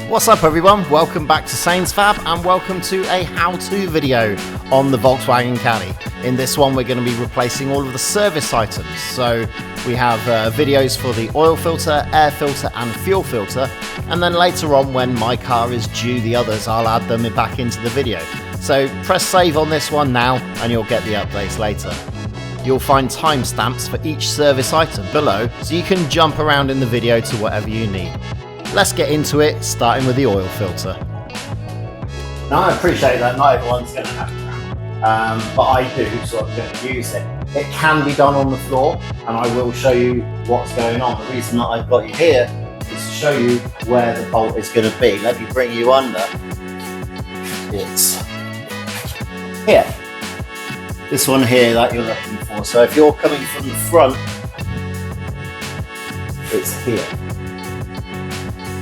What's up everyone, welcome back to Fab and welcome to a how-to video on the Volkswagen Caddy. In this one we're going to be replacing all of the service items. So we have videos for the oil filter, air filter and fuel filter, and then later on when my car is due the others I'll add them back into the video. So press save on this one now and you'll get the updates later. You'll find timestamps for each service item below so you can jump around in the video to whatever you need. Let's get into it, starting with the oil filter. Now I appreciate that not everyone's going to have it, but I do, so I'm going to use it. It can be done on the floor, and I will show you what's going on. The reason that I've got you here is to show you where the bolt is going to be. Let me bring you under. It's here. This one here that you're looking for. So if you're coming from the front, it's here.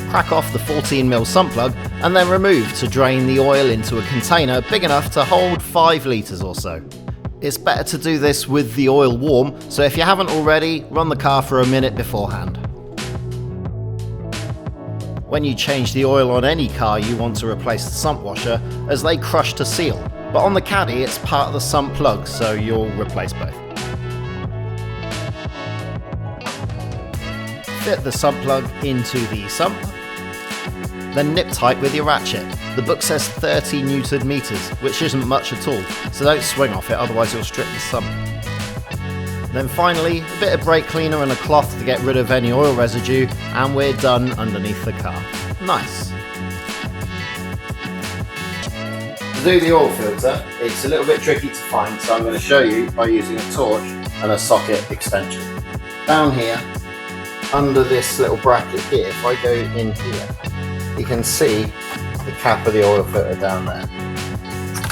Crack off the 14mm sump plug and then remove to drain the oil into a container big enough to hold 5 litres or so. It's better to do this with the oil warm, so if you haven't already, run the car for a minute beforehand. When you change the oil on any car you want to replace the sump washer as they crush to seal, but on the Caddy it's part of the sump plug, so you'll replace both. Fit the sump plug into the sump, then nip tight with your ratchet. The book says 30 Newton meters, which isn't much at all, so don't swing off it, otherwise you'll strip the sump. Then finally, a bit of brake cleaner and a cloth to get rid of any oil residue, and we're done underneath the car. Nice. To do the oil filter, it's a little bit tricky to find, so I'm going to show you by using a torch and a socket extension. Down here, under this little bracket here, if I go in here, you can see the cap of the oil filter down there.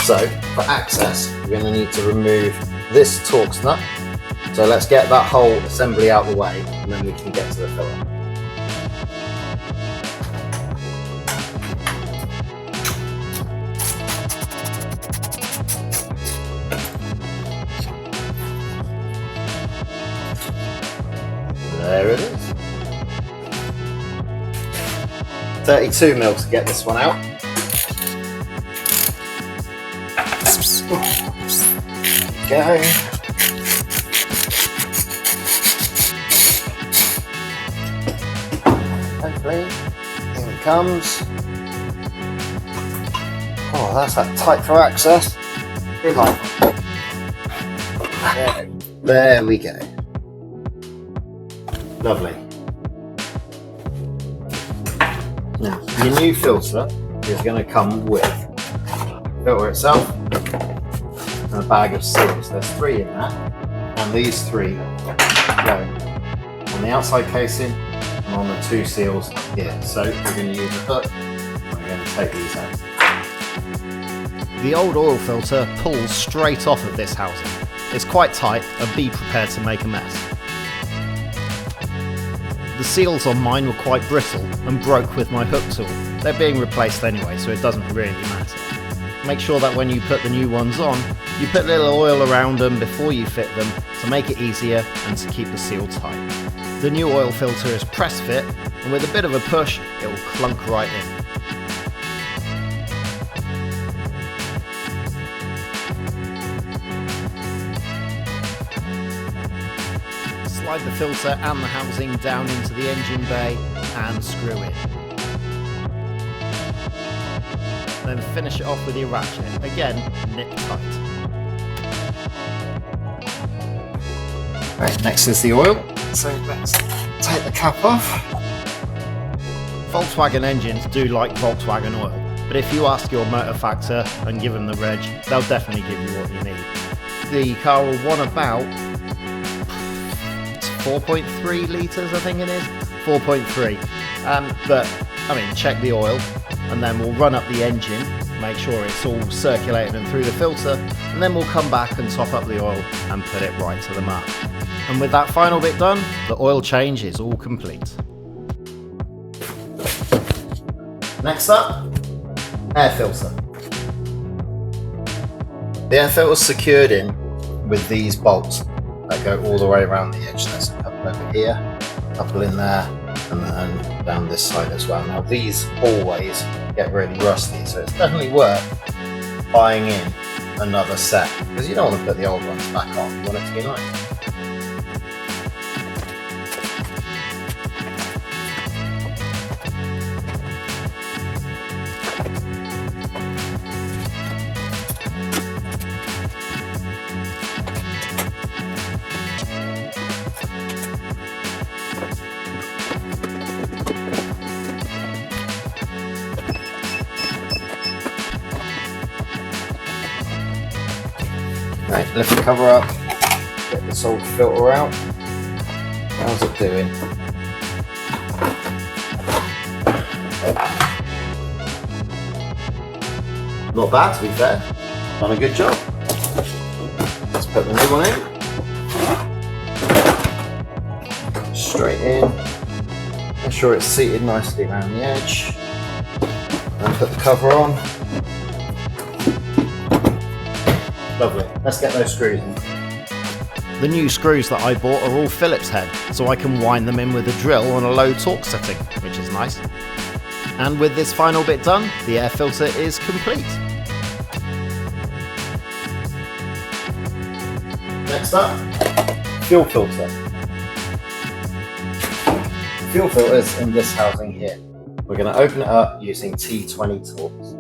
So for access, you're going to need to remove this Torx nut. So let's get that whole assembly out of the way and then we can get to the filter. There it is. 32mm to get this one out. There we go. Hopefully, here it comes. Oh, that's that tight for access. Good luck. There we go. Lovely. Now, your new filter is going to come with the filter itself and a bag of seals. There's 3 in there, and these 3 go on the outside casing and on the 2 seals here. So we're going to use a hook and we're going to take these out. The old oil filter pulls straight off of this housing. It's quite tight and be prepared to make a mess. The seals on mine were quite brittle and broke with my hook tool. They're being replaced anyway, so it doesn't really matter. Make sure that when you put the new ones on, you put a little oil around them before you fit them to make it easier and to keep the seal tight. The new oil filter is press fit, and with a bit of a push, it will clunk right in. Slide the filter and the housing down into the engine bay and screw in. Then finish it off with your ratchet. Again, nip tight. Right, next is the oil. So let's take the cap off. Volkswagen engines do like Volkswagen oil, but if you ask your motor factor and give them the reg, they'll definitely give you what you need. The car will want about 4.3 litres, I think it is. 4.3. But, I mean, check the oil, and then we'll run up the engine, make sure it's all circulating and through the filter, and then we'll come back and top up the oil and put it right to the mark. And with that final bit done, the oil change is all complete. Next up, air filter. The air filter is secured in with these bolts that go all the way around the edge. There's a couple over here, a couple in there, and then down this side as well. Now these always get really rusty, so it's definitely worth buying in another set, because you don't want to put the old ones back on, you want it to be nice. Right, lift the cover up, get this old filter out. How's it doing? Not bad, to be fair. Done a good job. Let's put the new one in. Straight in. Make sure it's seated nicely around the edge. And put the cover on. Lovely. Let's get those screws in. The new screws that I bought are all Phillips head, so I can wind them in with a drill on a low torque setting, which is nice. And with this final bit done, the air filter is complete. Next up, fuel filter. Fuel filter is in this housing here. We're going to open it up using T20 tools.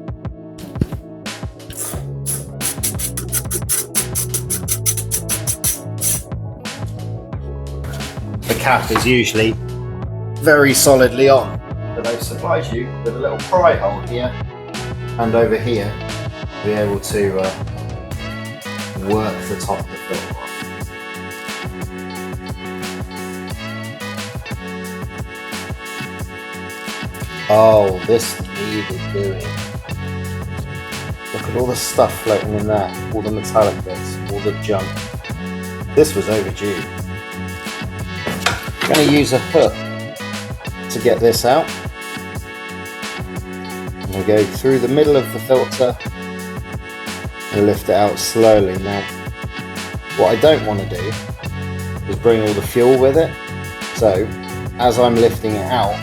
The cap is usually very solidly on, but they supplies you with a little pry hole here and over here to be able to work the top of the filter off. Oh, this needed doing. Look at all the stuff floating in there, all the metallic bits, all the junk. This was overdue. I'm going to use a hook to get this out. And we'll go through the middle of the filter and lift it out slowly. Now, what I don't want to do is bring all the fuel with it. So, as I'm lifting it out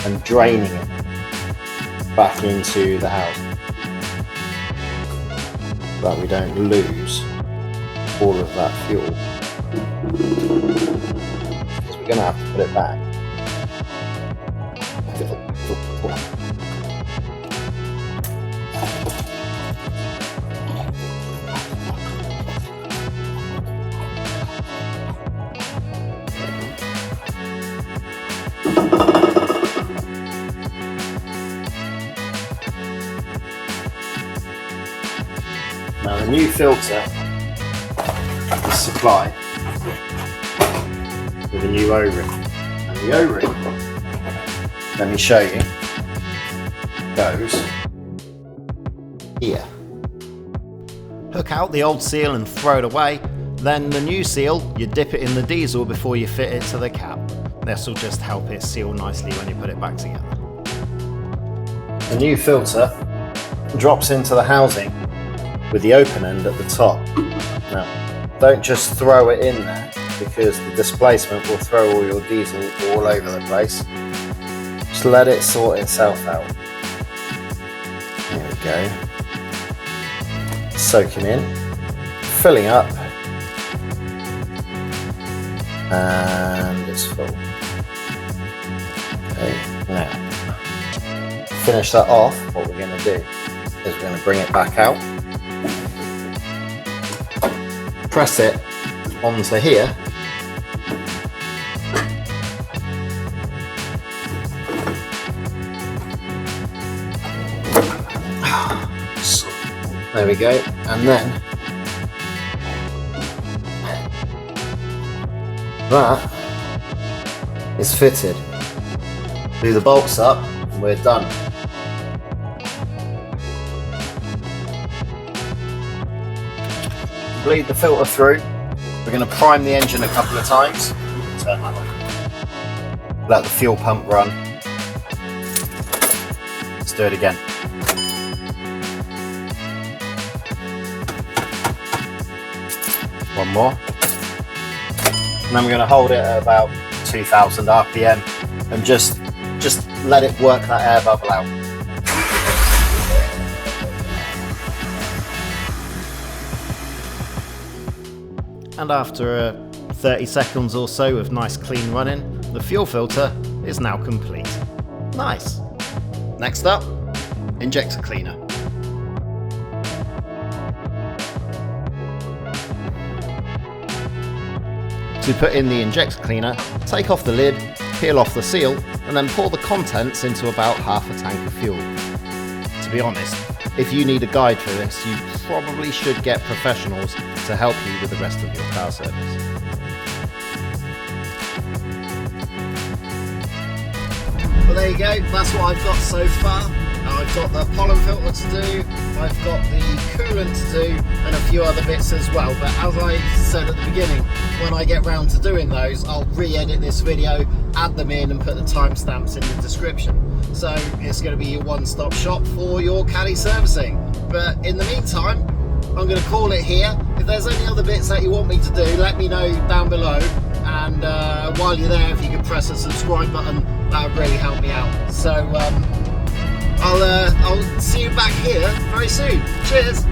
and draining it back into the house, that we don't lose all of that fuel. We're going to have to put it back. Now the new filter is supplied with a new O-ring, and the O-ring, let me show you, goes here. Hook out the old seal and throw it away, then the new seal, you dip it in the diesel before you fit it to the cap. This will just help it seal nicely when you put it back together. The new filter drops into the housing with the open end at the top. Now, don't just throw it in there, because the displacement will throw all your diesel all over the place. Just let it sort itself out. There we go. Soaking in, filling up, and it's full. Okay, now, finish that off, what we're going to do is we're going to bring it back out, press it onto here, there we go, and then that is fitted. Do the bolts up and we're done. Bleed the filter through. We're going to prime the engine a couple of times. Turn that on. Let the fuel pump run. Let's do it again. One more. And then we're going to hold it at about 2000 RPM and just let it work that air bubble out. And after 30 seconds or so of nice clean running, the fuel filter is now complete. Nice. Next up, injector cleaner. To put in the injector cleaner, take off the lid, peel off the seal, and then pour the contents into about half a tank of fuel. To be honest, if you need a guide for this, you probably should get professionals to help you with the rest of your car service. Well, there you go, that's what I've got so far. I've got the pollen filter to do, I've got the coolant to do, and a few other bits as well. But as I said at the beginning, when I get round to doing those, I'll re-edit this video, add them in and put the timestamps in the description. So it's going to be your one-stop shop for your Caddy servicing. But in the meantime, I'm going to call it here. If there's any other bits that you want me to do, let me know down below. And while you're there, if you could press the subscribe button, that would really help me out. So I'll see you back here very soon. Cheers!